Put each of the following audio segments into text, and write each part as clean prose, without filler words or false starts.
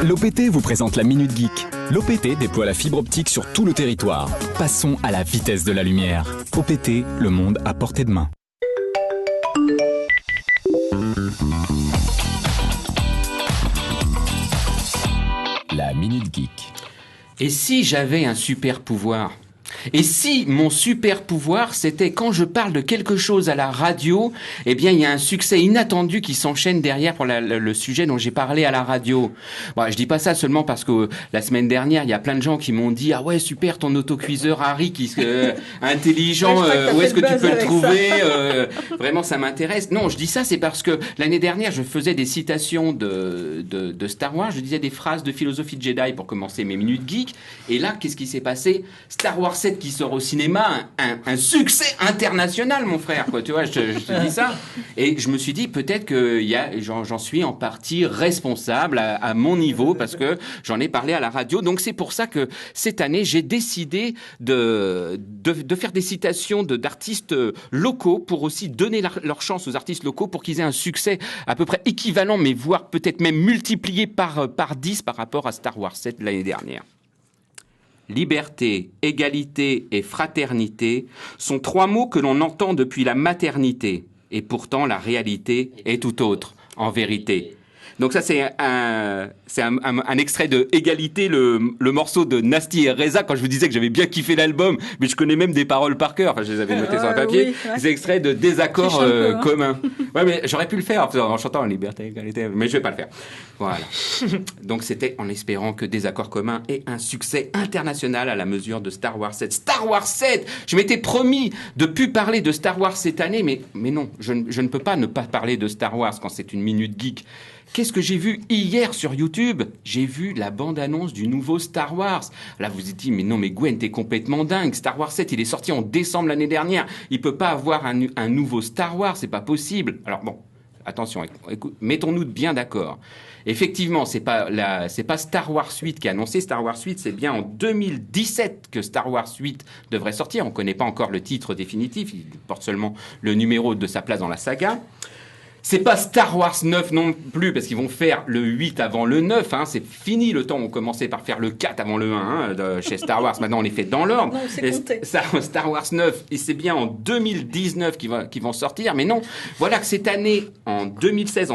L'OPT vous présente la Minute Geek. L'OPT déploie la fibre optique sur tout le territoire. Passons à la vitesse de la lumière. OPT, le monde à portée de main. La Minute Geek. Et si j'avais un super pouvoir ? Et si mon super pouvoir, c'était quand je parle de quelque chose à la radio, eh bien, il y a un succès inattendu qui s'enchaîne derrière pour le sujet dont j'ai parlé à la radio. Bon, je dis pas ça seulement parce que la semaine dernière, il y a plein de gens qui m'ont dit « Ah ouais, super, ton autocuiseur Harry, intelligent, où est-ce que tu peux le trouver ?» Vraiment, ça m'intéresse. Non, je dis ça, c'est parce que l'année dernière, je faisais des citations de Star Wars, je disais des phrases de philosophie de Jedi pour commencer mes minutes geek. Et là, qu'est-ce qui s'est passé ? Star Wars 7 qui sort au cinéma, un succès international, mon frère, quoi. Tu vois, je te dis ça. Et je me suis dit, peut-être que j'en suis en partie responsable à mon niveau, parce que j'en ai parlé à la radio. Donc, c'est pour ça que cette année, j'ai décidé de faire des citations d'artistes locaux pour aussi donner leur chance aux artistes locaux pour qu'ils aient un succès à peu près équivalent, mais voire peut-être même multiplié par 10 par rapport à Star Wars 7 l'année dernière. Liberté, égalité et fraternité sont 3 mots que l'on entend depuis la maternité. Et pourtant, la réalité est tout autre, en vérité. Donc ça, c'est un extrait de Égalité, le morceau de Nasty et Reza, quand je vous disais que j'avais bien kiffé l'album, mais je connais même des paroles par cœur, enfin, je les avais notées sur le papier. Oui, ouais. C'est extrait de Désaccord commun. Ouais, mais j'aurais pu le faire en chantant Liberté, Égalité, mais je vais pas le faire. Voilà. Donc c'était en espérant que Désaccord commun ait un succès international à la mesure de Star Wars 7. Star Wars 7 ! Je m'étais promis de plus parler de Star Wars cette année, mais non, je ne peux pas ne pas parler de Star Wars quand c'est une minute geek. Qu'est-ce que j'ai vu hier sur YouTube ? J'ai vu la bande-annonce du nouveau Star Wars. Là, vous vous dites, mais non, mais Gwen, t'es complètement dingue. Star Wars 7, il est sorti en décembre l'année dernière. Il peut pas avoir un nouveau Star Wars, c'est pas possible. Alors bon, attention, écoute, mettons-nous bien d'accord. Effectivement, c'est pas Star Wars 8 qui a annoncé Star Wars 8, c'est bien en 2017 que Star Wars 8 devrait sortir. On connaît pas encore le titre définitif, il porte seulement le numéro de sa place dans la saga. C'est pas Star Wars 9 non plus, parce qu'ils vont faire le 8 avant le 9, hein. C'est fini le temps où on commençait par faire le 4 avant le 1, hein, chez Star Wars. Maintenant, on les fait dans l'ordre. Non, c'est compté. Star Wars 9, et c'est bien en 2019 qu'ils vont sortir. Mais non, voilà que cette année, en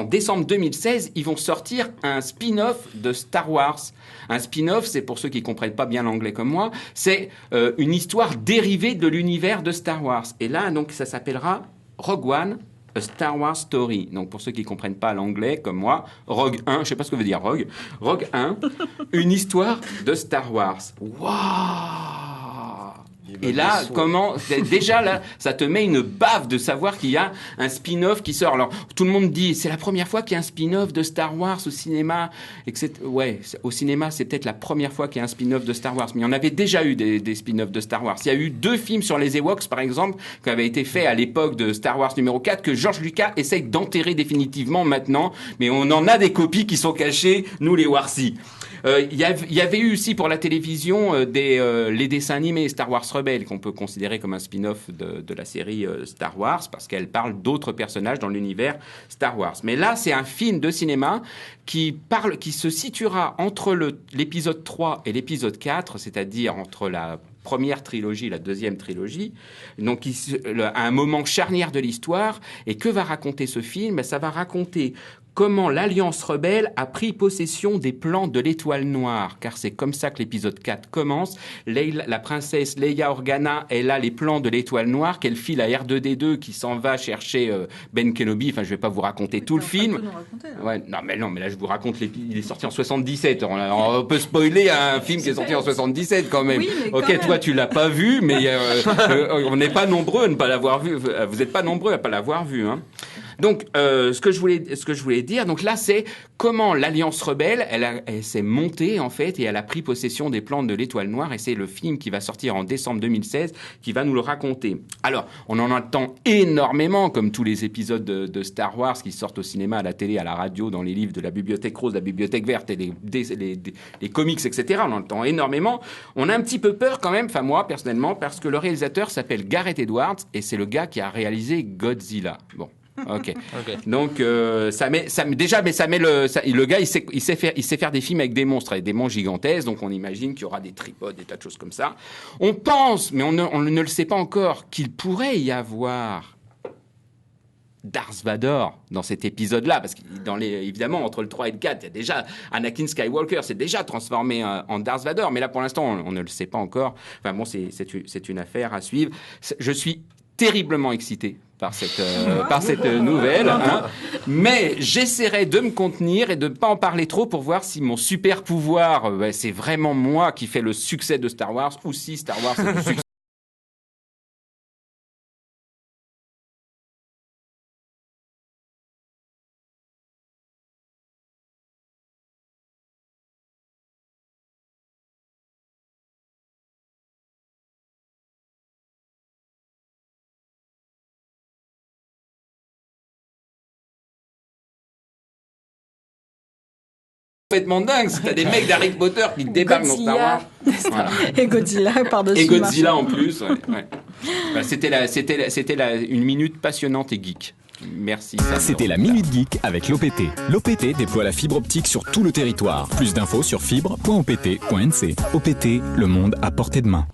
décembre 2016, ils vont sortir un spin-off de Star Wars. Un spin-off, c'est pour ceux qui comprennent pas bien l'anglais comme moi, c'est une histoire dérivée de l'univers de Star Wars. Et là, donc, ça s'appellera Rogue One, A Star Wars Story. Donc, pour ceux qui ne comprennent pas l'anglais, comme moi, Rogue 1, je ne sais pas ce que veut dire Rogue. Rogue 1, une histoire de Star Wars. Waouh! Et là, déjà là, ça te met une baffe de savoir qu'il y a un spin-off qui sort. Alors, tout le monde dit, c'est la première fois qu'il y a un spin-off de Star Wars au cinéma. Ouais, au cinéma, c'est peut-être la première fois qu'il y a un spin-off de Star Wars. Mais il y en avait déjà eu des spin-offs de Star Wars. Il y a eu 2 films sur les Ewoks, par exemple, qui avaient été faits à l'époque de Star Wars numéro 4, que George Lucas essaye d'enterrer définitivement maintenant. Mais on en a des copies qui sont cachées, nous les Warsi. Il y avait eu aussi pour la télévision les dessins animés Star Wars Rebelle, qu'on peut considérer comme un spin-off de la série Star Wars, parce qu'elle parle d'autres personnages dans l'univers Star Wars. Mais là, c'est un film de cinéma qui se situera entre l'épisode 3 et l'épisode 4, c'est-à-dire entre la première trilogie, la deuxième trilogie, donc à un moment charnière de l'histoire. Et que va raconter ce film ? Ça va raconter comment l'Alliance rebelle a pris possession des plans de l'Étoile Noire, car c'est comme ça que l'épisode 4 commence. La princesse Leia Organa, elle a les plans de l'Étoile Noire qu'elle file à R2D2 qui s'en va chercher Ben Kenobi. Enfin, je vais pas vous raconter tout le film. Ouais, non, mais là je vous raconte il est sorti en 77. On peut spoiler un film qui est sorti en 77 quand même. Oui, ok, même. Toi tu l'as pas vu, mais on n'est pas nombreux à ne pas l'avoir vu. Vous n'êtes pas nombreux à pas l'avoir vu, hein. Donc, ce que je voulais dire, donc là, c'est comment l'Alliance rebelle, elle s'est montée, en fait, et elle a pris possession des plans de l'Étoile Noire, et c'est le film qui va sortir en décembre 2016 qui va nous le raconter. Alors, on en attend énormément, comme tous les épisodes de Star Wars qui sortent au cinéma, à la télé, à la radio, dans les livres de la Bibliothèque Rose, la Bibliothèque Verte, et les comics, etc. On en attend énormément. On a un petit peu peur quand même, enfin moi, personnellement, parce que le réalisateur s'appelle Gareth Edwards, et c'est le gars qui a réalisé Godzilla. Bon. Ok. Donc le gars il sait faire des films avec des monstres, gigantesques. Donc on imagine qu'il y aura des tripodes, des tas de choses comme ça. On pense, mais on ne le sait pas encore, qu'il pourrait y avoir Darth Vader dans cet épisode-là, parce que évidemment entre le 3 et le 4, il y a déjà Anakin Skywalker s'est déjà transformé en Darth Vader, mais là pour l'instant on ne le sait pas encore. Enfin bon, c'est une affaire à suivre. Je suis terriblement excité par cette nouvelle, hein. Mais j'essaierai de me contenir et de ne pas en parler trop pour voir si mon super pouvoir, c'est vraiment moi qui fais le succès de Star Wars, ou si Star Wars est le succès. Complètement dingue, t'as des mecs d'Harry Potter qui débarquent dans Star Wars. Voilà. Et Godzilla par-dessus. Et Godzilla en plus. Ouais. C'était une minute passionnante et geek. Merci. C'était la Minute Geek avec l'OPT. L'OPT déploie la fibre optique sur tout le territoire. Plus d'infos sur fibre.opt.nc. OPT, le monde à portée de main.